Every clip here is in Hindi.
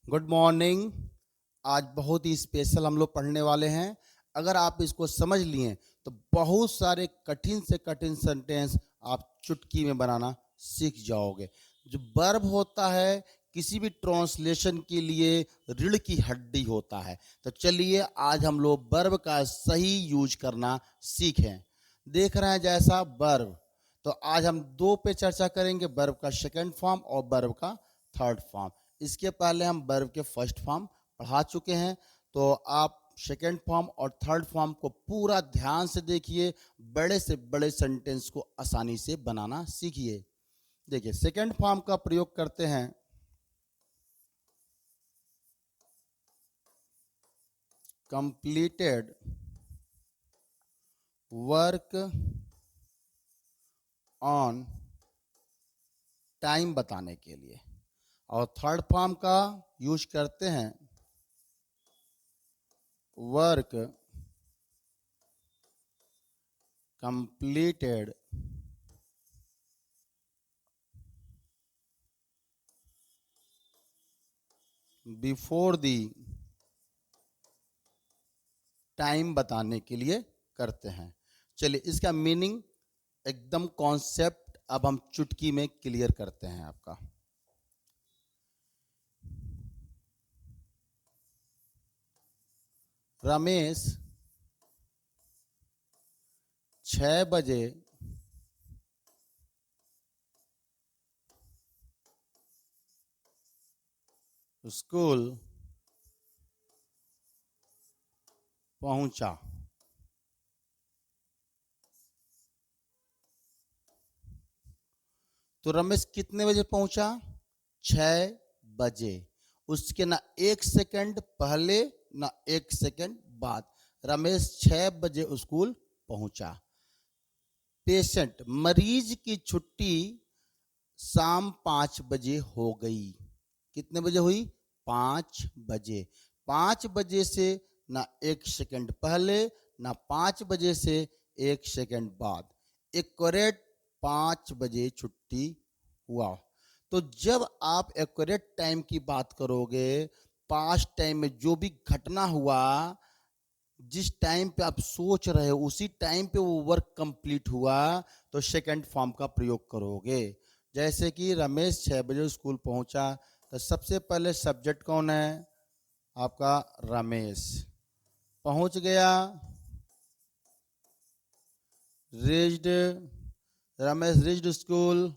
Good morning. आज बहुत ही स्पेशल हम लोग पढ़ने वाले हैं। अगर आप इसको समझ लिए तो बहुत सारे कठिन से कठिन सेंटेंस आप चुटकी में बनाना सीख जाओगे। जो वर्ब होता है किसी भी ट्रांसलेशन के लिए रीढ़ की हड्डी होता है। तो चलिए आज हम लोग वर्ब का सही यूज करना सीखें। देख रहे हैं जैसा वर्ब, तो आज हम दो पे चर्चा करेंगे, वर्ब का सेकंड फॉर्म और वर्ब का थर्ड फॉर्म। इसके पहले हम वर्ब के फर्स्ट फॉर्म पढ़ा चुके हैं, तो आप सेकेंड फॉर्म और थर्ड फॉर्म को पूरा ध्यान से देखिए, बड़े से बड़े सेंटेंस को आसानी से बनाना सीखिए। देखिए सेकेंड फॉर्म का प्रयोग करते हैं। कंप्लीटेड वर्क ऑन टाइम बताने के लिए। और थर्ड फॉर्म का यूज करते हैं work completed before the time बताने के लिए करते हैं। चलिए इसका मीनिंग एकदम कॉन्सेप्ट अब हम चुटकी में क्लियर करते हैं आपका। रमेश 6 बजे स्कूल पहुंचा। तो रमेश कितने बजे पहुंचा? 6 बजे। उसके ना एक सेकंड पहले ना एक सेकंड बाद रमेश 6 बजे स्कूल पहुंचा। पेशेंट मरीज की छुट्टी शाम 5 बजे हो गई। कितने बजे हुई? 5 बजे। 5 बजे से ना एक सेकंड पहले ना 5 बजे से एक सेकंड बाद, एक्यूरेट 5 बजे छुट्टी हुआ। तो जब आप एक्यूरेट टाइम की बात करोगे, पास्ट टाइम में जो भी घटना हुआ, जिस टाइम पे आप सोच रहे हो उसी टाइम पे वो वर्क कंप्लीट हुआ, तो सेकंड फॉर्म का प्रयोग करोगे। जैसे कि रमेश 6 बजे स्कूल पहुंचा, तो सबसे पहले सब्जेक्ट कौन है? आपका रमेश। पहुंच गया, reached, Ramesh reached school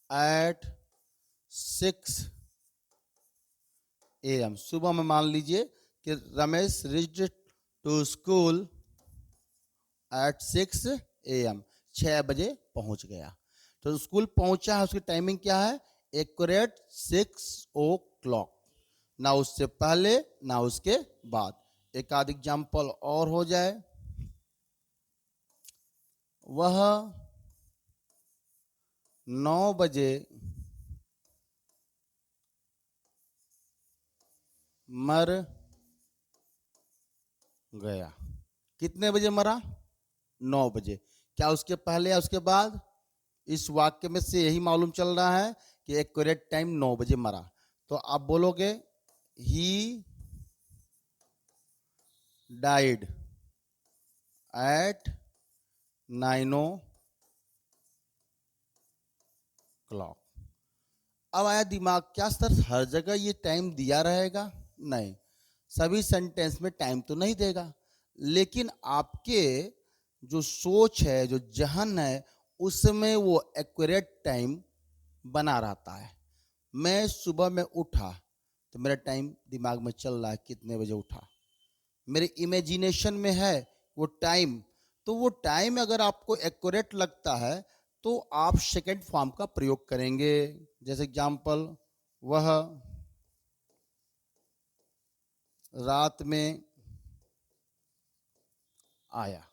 at 6 AM। सुबह में मान लीजिए कि Ramesh reached to school at 6 AM, 6 बजे पहुंच गया। तो स्कूल पहुंचा है, उसकी टाइमिंग क्या है? Accurate 6 o'clock। ना उससे पहले ना उसके बाद। एक आध एग्जाम्पल और हो जाए। वह 9 बजे मर गया। कितने बजे मरा? 9 बजे। क्या उसके पहले या उसके बाद? इस वाक्य में से यही मालूम चल रहा है कि एक्यूरेट टाइम 9 बजे मरा। तो आप बोलोगे ही डाइड एट 9 o'clock। अब आया दिमाग, क्या सर हर जगह ये टाइम दिया रहेगा? नहीं, सभी सेंटेंस में टाइम तो नहीं देगा, लेकिन आपके जो सोच है, जो जहन है, उसमें वो एक्यूरेट टाइम बना रहता है। मैं सुबह में उठा तो मेरा टाइम दिमाग में चल रहा है कितने बजे उठा, मेरे इमेजिनेशन में है वो टाइम। तो वो टाइम अगर आपको एक्यूरेट लगता है तो आप सेकंड फॉर्म का प्रयोग करेंगे। जैसे एग्जांपल, वह रात में आया।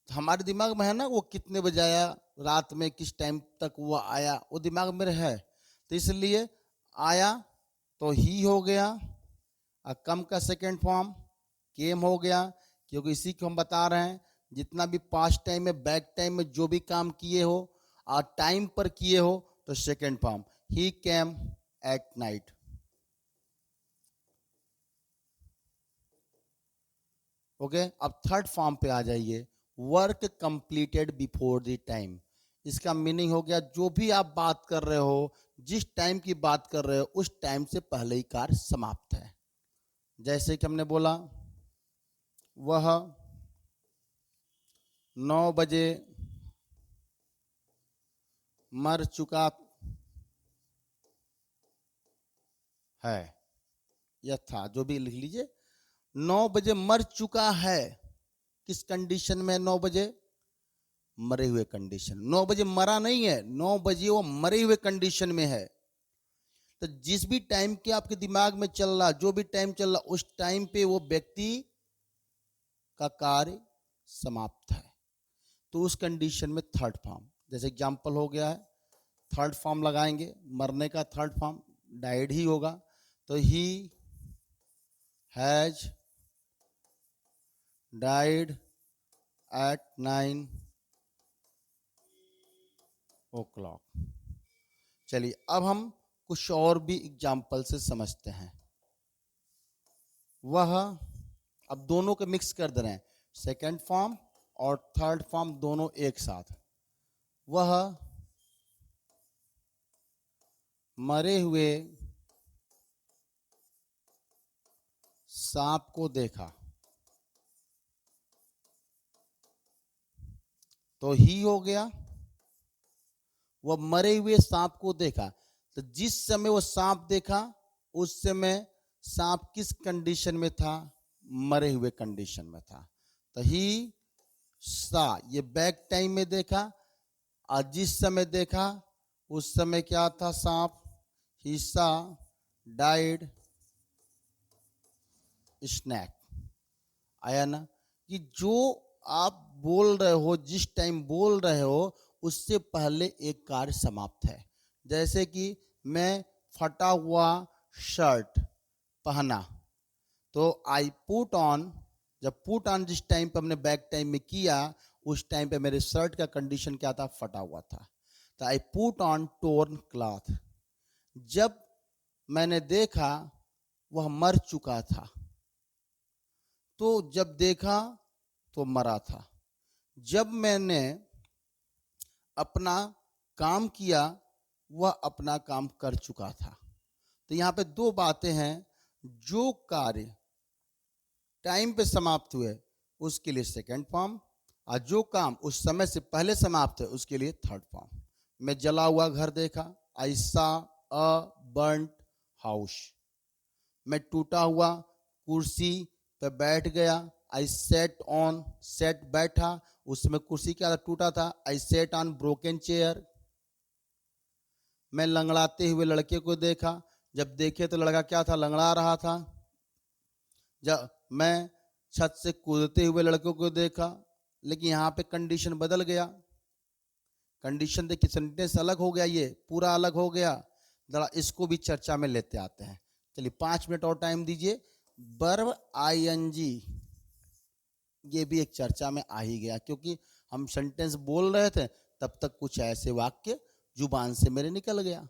तो हमारे दिमाग में है ना वो कितने बजे आया, रात में किस टाइम तक वो आया, वो दिमाग में है। तो इसलिए आया तो ही हो गया, और कम का सेकंड फॉर्म केम हो गया, क्योंकि इसी को हम बता रहे हैं जितना भी पास्ट टाइम में बैक टाइम में जो भी काम किए हो, और टाइम पर किए हो तो second form, he came at night. Okay, अब थर्ड फॉर्म पे आ जाइए, work completed before the time. इसका मीनिंग हो गया जो भी आप बात कर रहे हो, जिस टाइम की बात कर रहे हो उस टाइम से पहले ही कार्य समाप्त है। जैसे कि हमने बोला वह 9 बजे मर चुका है या था, जो भी लिख लीजिए। 9 बजे मर चुका है, किस कंडीशन में? 9 बजे मरे हुए कंडीशन। 9 बजे मरा नहीं है, 9 बजे वो मरे हुए कंडीशन में है। तो जिस भी टाइम के आपके दिमाग में चल रहा, जो भी टाइम चल रहा, उस टाइम पे वो व्यक्ति का कार्य समाप्त है, तो उस कंडीशन में थर्ड फॉर्म। जैसे एग्जांपल हो गया है, थर्ड फॉर्म लगाएंगे, मरने का थर्ड फॉर्म डाइड ही होगा, तो he has died eight 9 o'clock। चलिए अब हम कुछ और भी एग्जाम्पल से समझते हैं। वह, अब दोनों को मिक्स कर दे रहे हैं, सेकेंड फॉर्म और थर्ड फॉर्म दोनों एक साथ। वह मरे हुए सांप को देखा, तो ही हो गया। वह मरे हुए सांप को देखा, तो जिस समय वो सांप देखा उस समय सांप किस कंडीशन में था? मरे हुए कंडीशन में था। तो ही सा, ये बैक टाइम में देखा, और जिस समय देखा उस समय क्या था? सांप। ही सा डाइड स्नैक। आया ना? कि जो आप बोल रहे हो, जिस टाइम बोल रहे हो उससे पहले एक कार्य समाप्त है। जैसे कि मैं फटा हुआ शर्ट पहना, तो आई पुट ऑन, जब पुट ऑन जिस टाइम पे हमने बैक टाइम में किया उस टाइम पे मेरे शर्ट का कंडीशन क्या था? फटा हुआ था। तो I put on torn cloth. जब मैंने देखा वह मर चुका था, तो जब देखा तो मरा था। जब मैंने अपना काम किया वह अपना काम कर चुका था। तो यहाँ पे दो बातें हैं, जो कार्य टाइम पे समाप्त हुए उसके लिए सेकंड फॉर्म, और जो काम उस समय से पहले समाप्त है उसके लिए थर्ड फॉर्म। मैं जला हुआ घर देखा, I saw a burned house. मैं टूटा हुआ कुर्सी पे बैठ गया, आई सेट ऑन, सेट बैठा, उसमें कुर्सी क्या टूटा था? आई सेट ऑन ब्रोकन चेयर। मैं लंगड़ाते हुए लड़के को देखा, जब देखे तो लड़का क्या था? लंगड़ा रहा था। जब मैं छत से कूदते हुए लड़कों को देखा, लेकिन यहाँ पे कंडीशन बदल गया। कंडीशन देखिए, सेंटेंस अलग हो गया, ये पूरा अलग हो गया। जरा इसको भी चर्चा में लेते आते हैं। चलिए 5 मिनट और टाइम दीजिए। वर्ब आईएनजी, ये भी एक चर्चा में आ ही गया, क्योंकि हम सेंटेंस बोल रहे थे तब तक कुछ ऐसे वाक्य जुबान से मेरे निकल गया।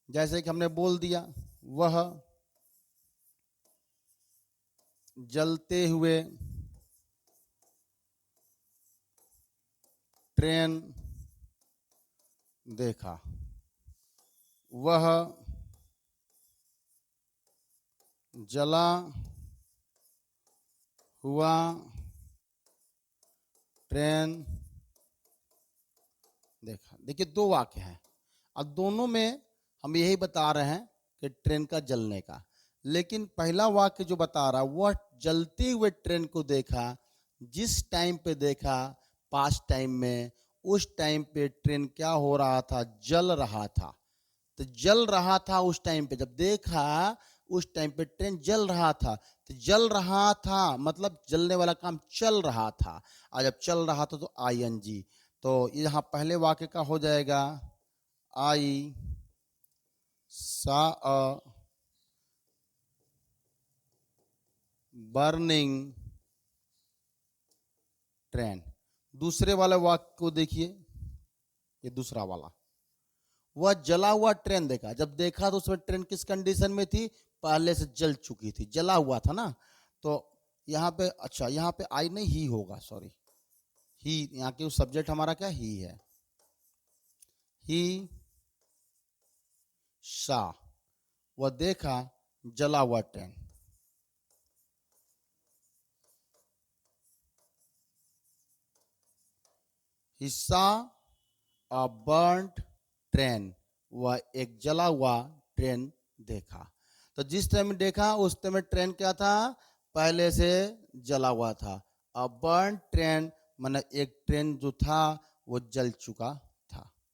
जैसे कि हमने बोल दिया वह जलते हुए ट्रेन देखा, वह जला हुआ ट्रेन देखा। देखिए दो वाक्य हैं, और दोनों में हम यही बता रहे हैं कि ट्रेन का जलने का। लेकिन पहला वाक्य जो बता रहा वह जलते हुए ट्रेन को देखा, जिस टाइम पे देखा पास्ट टाइम में, उस टाइम पे ट्रेन क्या हो रहा था? जल रहा था। तो जल रहा था उस टाइम पे, जब देखा उस टाइम पे ट्रेन जल रहा था। तो जल रहा था मतलब जलने वाला काम चल रहा था, और जब चल रहा था तो आईएनजी। तो यहाँ पहले वाक्य का हो जाएगा आई सा अ बर्निंग ट्रेन। दूसरे वाले वाक्य को देखिए, ये दूसरा वाला। वह जला हुआ ट्रेन देखा, जब देखा तो उसमें ट्रेन किस कंडीशन में थी, पहले से जल चुकी थी, जला हुआ था ना। तो यहाँ पे अच्छा, यहाँ पे आई नहीं, ही होगा, सॉरी, ही, यहाँ के सब्जेक्ट हमारा क्या, ही है। ही सा, वह देखा जला हुआ train. He saw a burnt train, वह एक जला हुआ ट्रेन देखा। तो जिस टाइम देखा उस टाइम ट्रेन क्या था, पहले से जला हुआ था। अ बर्न ट्रेन माने एक ट्रेन जो था वो जल चुका